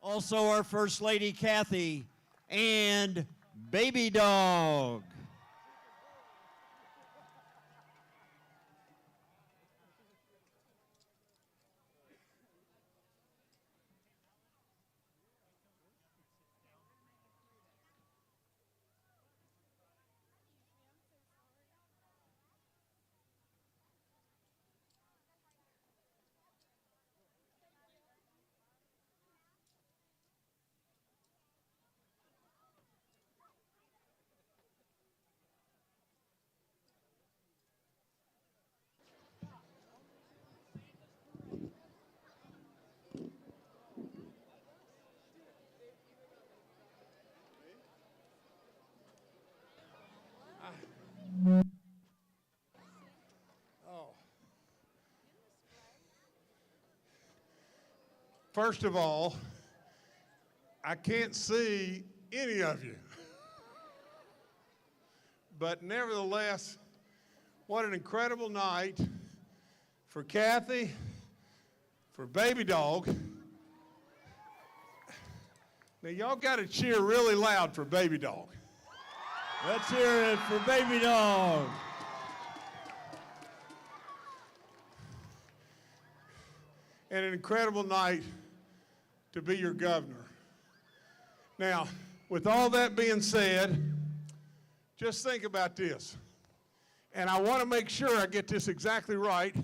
Also our First Lady, Kathy, and Baby Dog. First of all, I can't see any of you. But nevertheless, what an incredible night for Kathy, for Baby Dog. Now, y'all got to cheer really loud for Baby Dog. Let's hear it for Baby Dog. And an incredible night to be your governor. Now, with all that being said, just think about this. And I want to make sure I get this exactly right.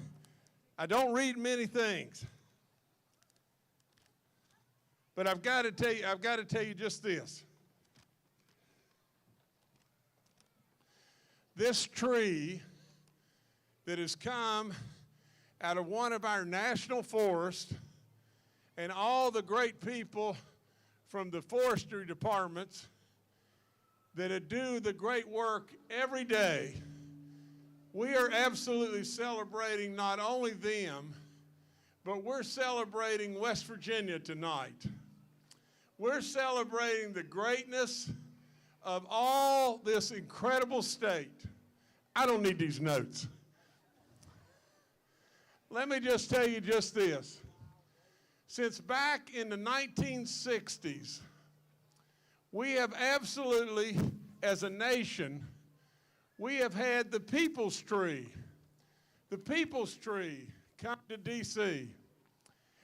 I don't read many things. But I've got to tell you just this. This tree that has come out of one of our national forests, and all the great people from the forestry departments that do the great work every day, we are absolutely celebrating not only them, but we're celebrating West Virginia tonight. We're celebrating the greatness of all this incredible state. I don't need these notes. Let me just tell you just this. Since back in the 1960s, we have absolutely, as a nation, we have had the People's Tree. The People's Tree come to D.C.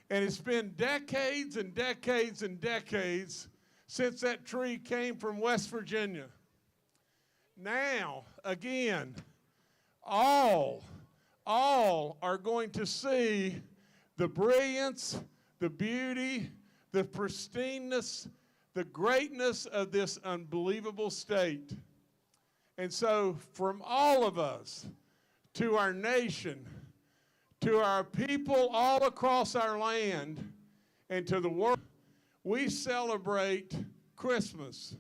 And it's been decades and decades and decades since that tree came from West Virginia. Now, again, all are going to see the brilliance, the beauty, the pristineness, the greatness of this unbelievable state. And so from all of us, to our nation, to our people all across our land, and to the world, we celebrate Christmas.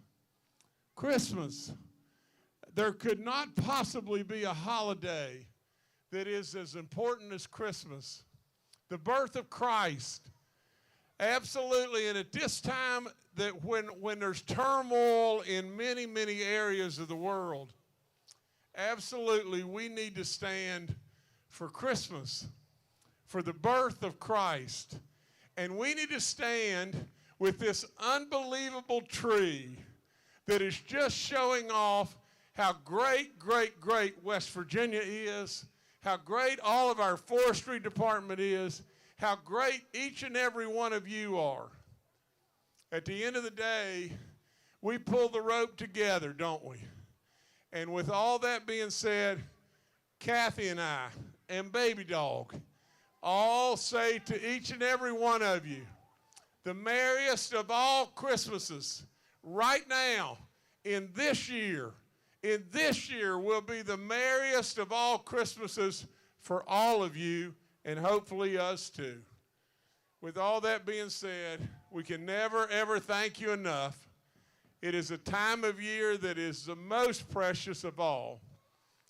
Christmas. There could not possibly be a holiday that is as important as Christmas. The birth of Christ. Absolutely, and at this time that when there's turmoil in many, many areas of the world, absolutely we need to stand for Christmas, for the birth of Christ. And we need to stand with this unbelievable tree that is just showing off how great, great, great West Virginia is, how great all of our forestry department is, how great each and every one of you are. At the end of the day, we pull the rope together, don't we? And with all that being said, Kathy and I and Baby Dog all say to each and every one of you, the merriest of all Christmases right now in this year will be the merriest of all Christmases for all of you, and hopefully us too. With all that being said, we can never, ever thank you enough. It is a time of year that is the most precious of all.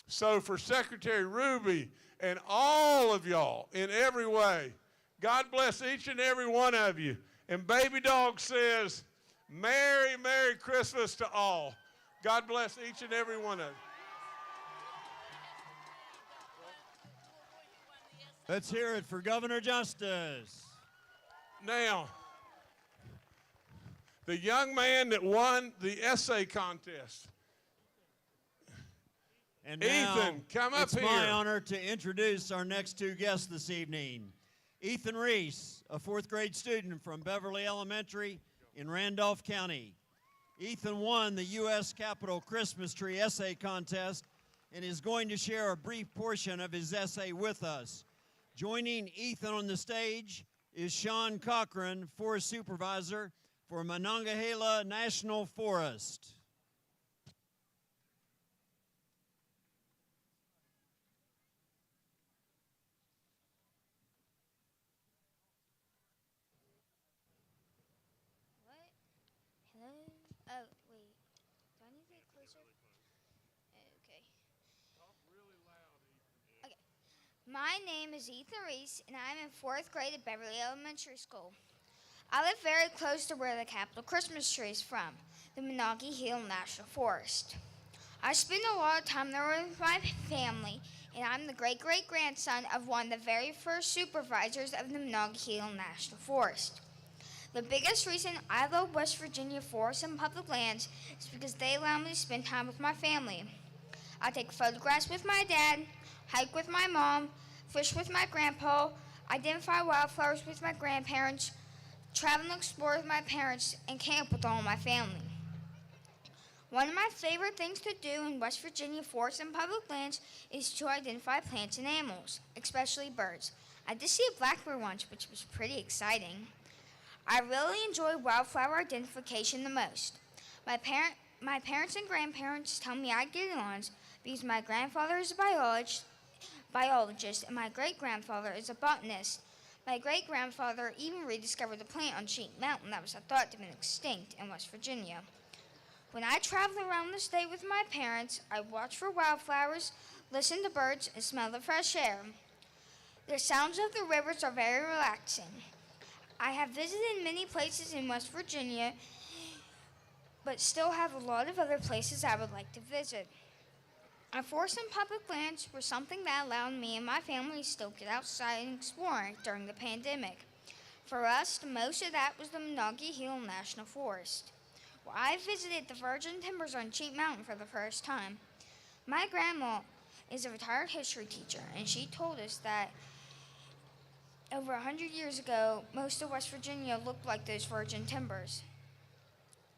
So for Secretary Ruby and all of y'all in every way, God bless each and every one of you. And Baby Dog says, Merry, Merry Christmas to all. God bless each and every one of you. Let's hear it for Governor Justice. Now, the young man that won the essay contest. And now, Ethan, come up here. It's my honor to introduce our next two guests this evening. Ethan Reese, a fourth grade student from Beverly Elementary in Randolph County. Ethan won the U.S. Capitol Christmas Tree Essay Contest and is going to share a brief portion of his essay with us. Joining Ethan on the stage is Sean Cochran, Forest Supervisor for Monongahela National Forest. Oh, wait. Do I need to get closer? Okay. Okay. My name is Ethan Reese, and I'm in fourth grade at Beverly Elementary School. I live very close to where the Capitol Christmas tree is from, the Monongahela National Forest. I spend a lot of time there with my family, and I'm the great-great-grandson of one of the very first supervisors of the Monongahela National Forest. The biggest reason I love West Virginia forests and public lands is because they allow me to spend time with my family. I take photographs with my dad, hike with my mom, fish with my grandpa, identify wildflowers with my grandparents, travel and explore with my parents, and camp with all my family. One of my favorite things to do in West Virginia forests and public lands is to identify plants and animals, especially birds. I did see a blackbird once, which was pretty exciting. I really enjoy wildflower identification the most. My parents and grandparents tell me I get it on because my grandfather is a biologist and my great-grandfather is a botanist. My great-grandfather even rediscovered the plant on Sheep Mountain that was thought to have been extinct in West Virginia. When I travel around the state with my parents, I watch for wildflowers, listen to birds, and smell the fresh air. The sounds of the rivers are very relaxing. I have visited many places in West Virginia, but still have a lot of other places I would like to visit. Our forests and public lands were something that allowed me and my family to still get outside and explore during the pandemic. For us, most of that was the Monongahela National Forest, where I visited the virgin timbers on Sheep Mountain for the first time. My grandma is a retired history teacher, and she told us that over 100 years ago, most of West Virginia looked like those virgin timbers.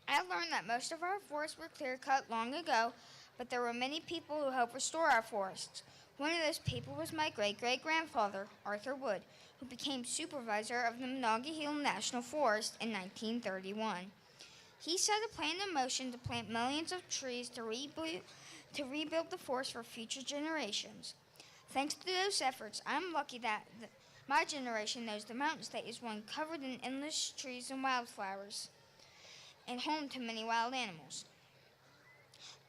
I learned that most of our forests were clear-cut long ago, but there were many people who helped restore our forests. One of those people was my great-great-grandfather, Arthur Wood, who became supervisor of the Monongahela National Forest in 1931. He set a plan in motion to plant millions of trees to rebuild the forest for future generations. Thanks to those efforts, I'm lucky that my generation knows the Mountain State is one covered in endless trees and wildflowers and home to many wild animals.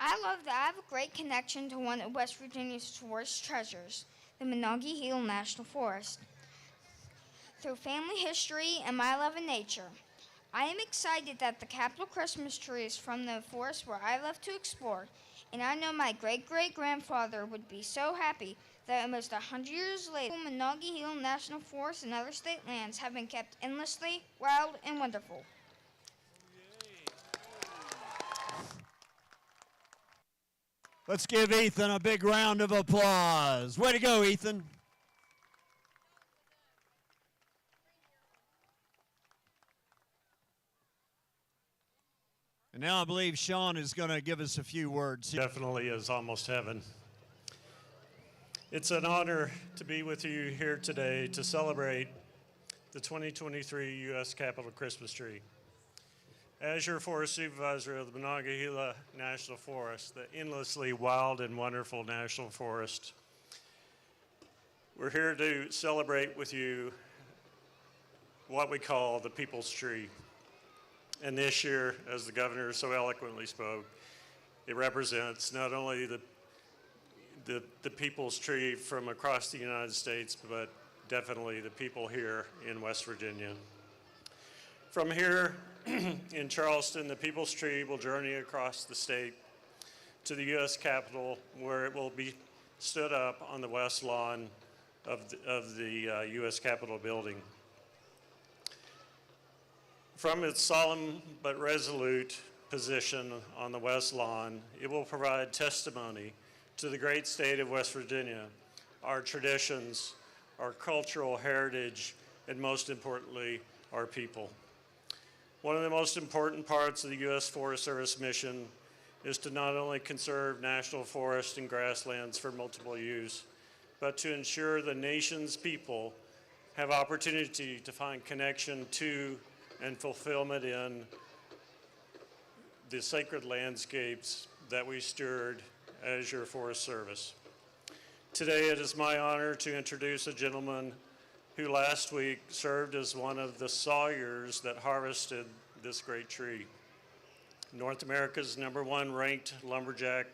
I love that I have a great connection to one of West Virginia's forest treasures, the Monongahela National Forest, through family history and my love of nature. I am excited that the Capitol Christmas tree is from the forest where I love to explore, and I know my great-great-grandfather would be so happy that almost 100 years later, Monongahela National Forest and other state lands have been kept endlessly wild and wonderful. Let's give Ethan a big round of applause. Way to go, Ethan. And now I believe Sean is going to give us a few words. Definitely is almost heaven. It's an honor to be with you here today to celebrate the 2023 U.S. Capitol Christmas tree. As your forest supervisor of the Monongahela National Forest, the endlessly wild and wonderful national forest, we're here to celebrate with you what we call the People's Tree. And this year, as the governor so eloquently spoke, it represents not only the people's tree from across the United States, but definitely the people here in West Virginia. From here in Charleston, the People's Tree will journey across the state to the U.S. Capitol, where it will be stood up on the west lawn of the U.S. Capitol building. From its solemn but resolute position on the West Lawn, it will provide testimony to the great state of West Virginia, our traditions, our cultural heritage, and most importantly, our people. One of the most important parts of the U.S. Forest Service mission is to not only conserve national forests and grasslands for multiple use, but to ensure the nation's people have opportunity to find connection to and fulfillment in the sacred landscapes that we steward as your Forest Service. Today, it is my honor to introduce a gentleman who last week served as one of the sawyers that harvested this great tree. North America's #1 ranked lumberjack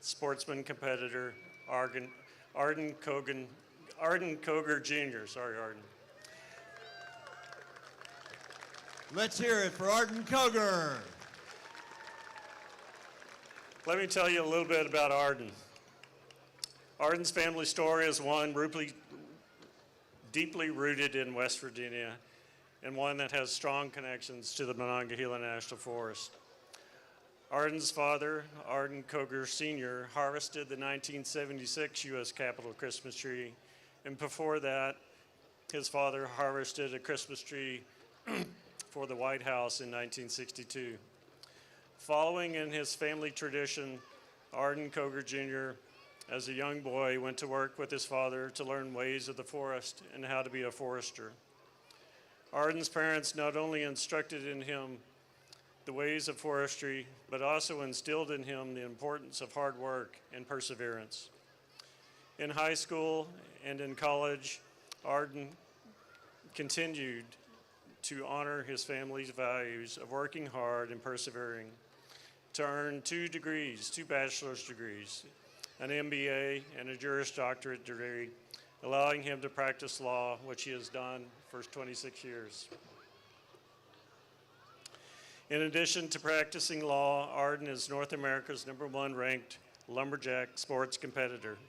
sportsman competitor, Arden Koger Jr. Sorry, Arden. Let's hear it for Arden Koger. Let me tell you a little bit about Arden. Arden's family story is one deeply rooted in West Virginia and one that has strong connections to the Monongahela National Forest. Arden's father, Arden Koger Sr., harvested the 1976 U.S. Capitol Christmas tree, and before that, his father harvested a Christmas tree for the White House in 1962. Following in his family tradition, Arden Koger Jr., as a young boy, went to work with his father to learn ways of the forest and how to be a forester. Arden's parents not only instructed in him the ways of forestry, but also instilled in him the importance of hard work and perseverance. In high school and in college, Arden continued to honor his family's values of working hard and persevering to earn 2 bachelor's degrees, an MBA, and a Juris Doctorate degree, allowing him to practice law, which he has done for 26 years. In addition to practicing law, Arden is North America's #1 ranked lumberjack sports competitor.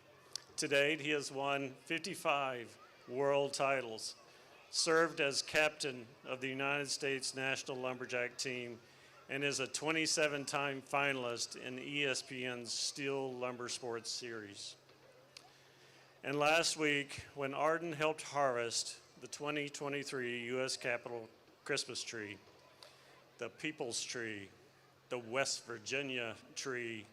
To date, he has won 55 world titles, served as captain of the United States National Lumberjack Team, and is a 27-time finalist in ESPN's Steel Lumber Sports Series. And last week, when Arden helped harvest the 2023 U.S. Capitol Christmas tree, the People's Tree, the West Virginia tree,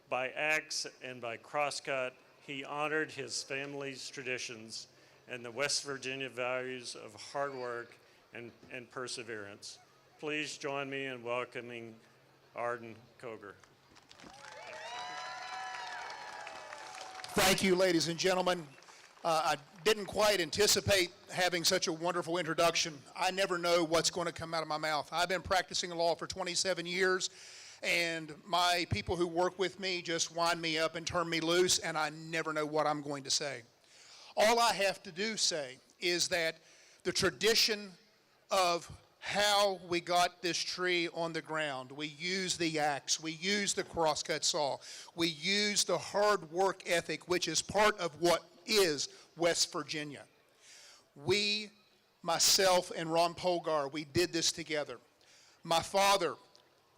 by axe and by crosscut, he honored his family's traditions and the West Virginia values of hard work and perseverance. Please join me in welcoming Arden Koger. Thank you, ladies and gentlemen. I didn't quite anticipate having such a wonderful introduction. I never know what's going to come out of my mouth. I've been practicing law for 27 years, and my people who work with me just wind me up and turn me loose, and I never know what I'm going to say. All I have to say is that the tradition of how we got this tree on the ground. We use the axe, we use the crosscut saw, we use the hard work ethic, which is part of what is West Virginia. We, myself and Ron Polgar, we did this together. My father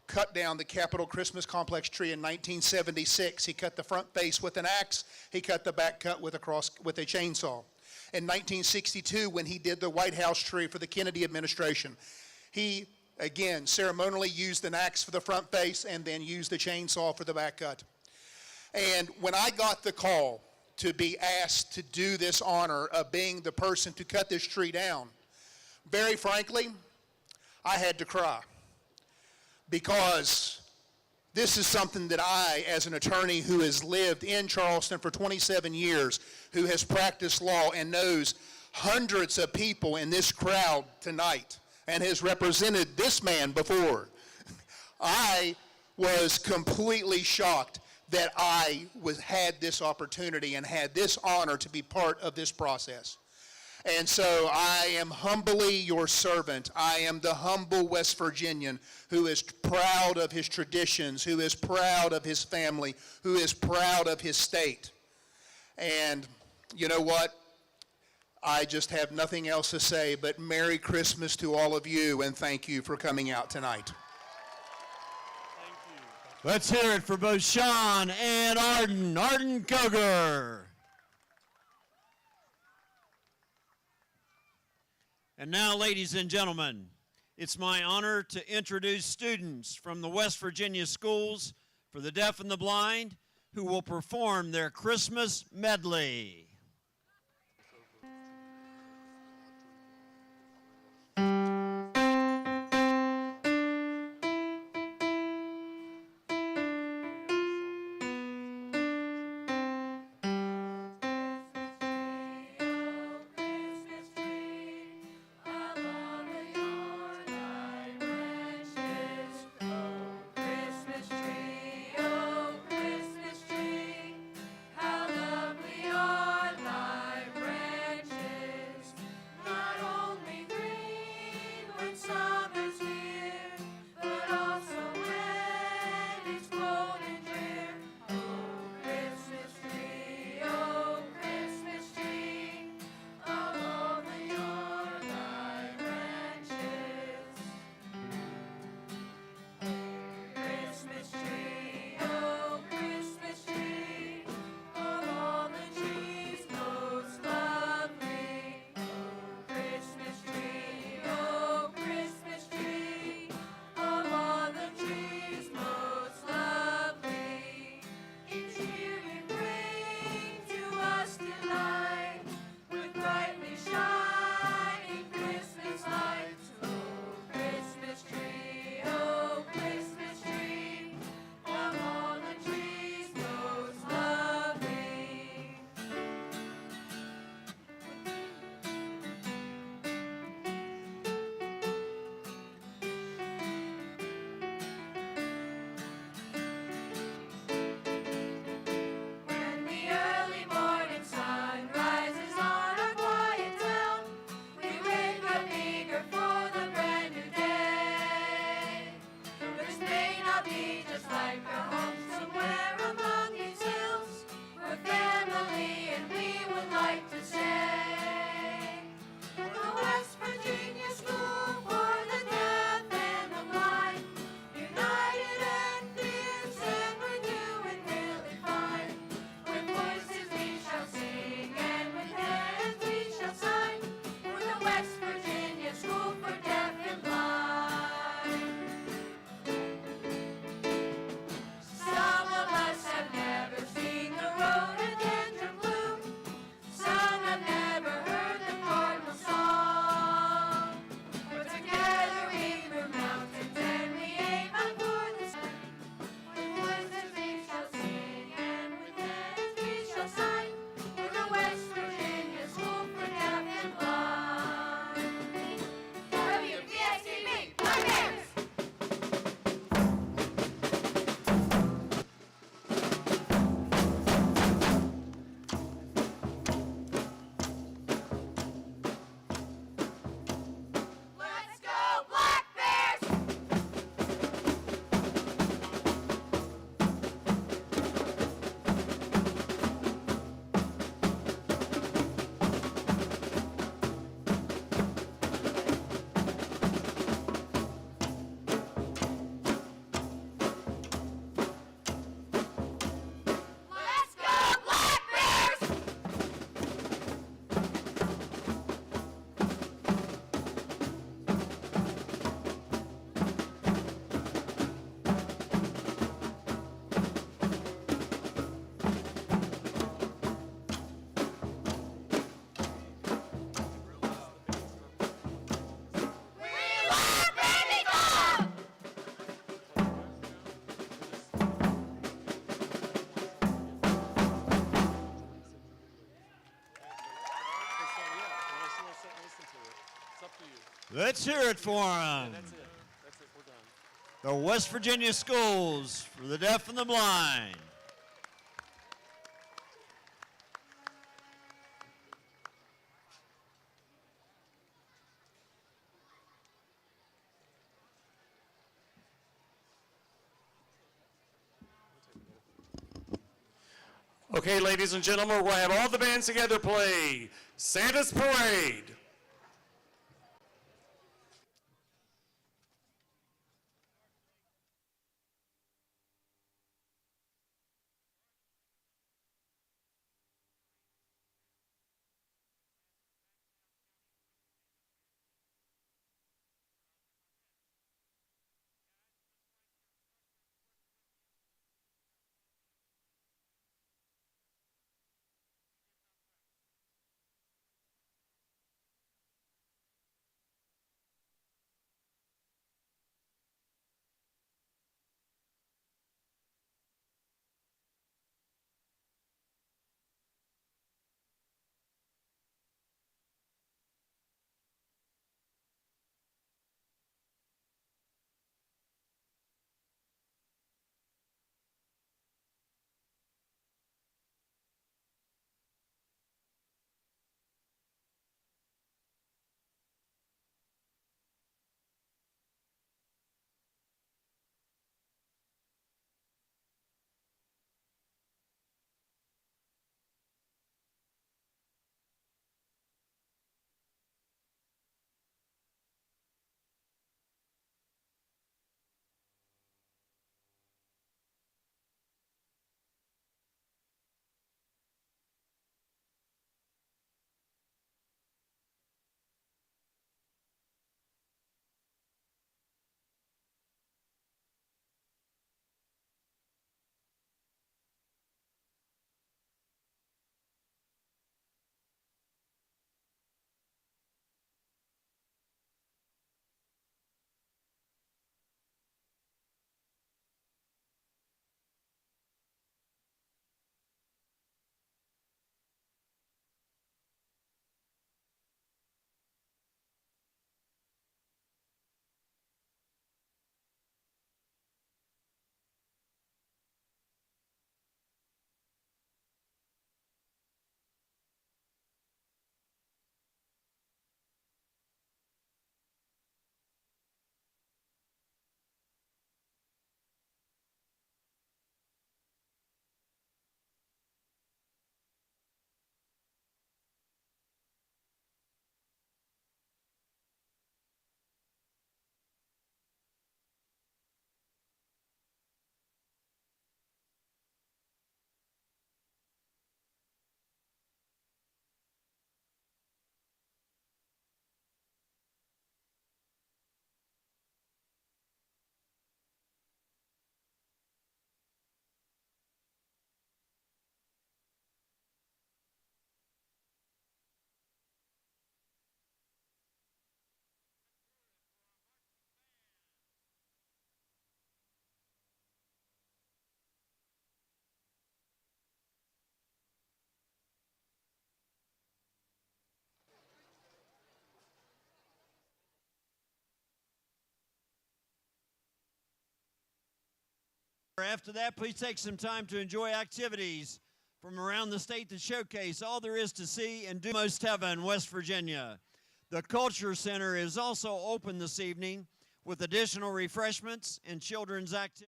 cut down the Capitol Christmas Complex tree in 1976. He cut the front face with an axe, he cut the back cut with a chainsaw. In 1962, when he did the White House tree for the Kennedy administration, he, again, ceremonially used an axe for the front face and then used the chainsaw for the back cut. And when I got the call to be asked to do this honor of being the person to cut this tree down, very frankly, I had to cry. Because this is something that I, as an attorney who has lived in Charleston for 27 years, who has practiced law and knows hundreds of people in this crowd tonight and has represented this man before, I was completely shocked that I had this opportunity and had this honor to be part of this process. And so I am humbly your servant. I am the humble West Virginian who is proud of his traditions, who is proud of his family, who is proud of his state. And you know what? I just have nothing else to say but Merry Christmas to all of you, and thank you for coming out tonight. Let's hear it for both Sean and Arden Koger. And now, ladies and gentlemen, it's my honor to introduce students from the West Virginia Schools for the Deaf and the Blind who will perform their Christmas medley. Let's hear it for them. That's it. We're done. The West Virginia Schools for the Deaf and the Blind. Okay, ladies and gentlemen, we'll have all the bands together play Santa's Parade. After that, please take some time to enjoy activities from around the state that showcase all there is to see and do most heaven, West Virginia. The Culture Center is also open this evening with additional refreshments and children's activities.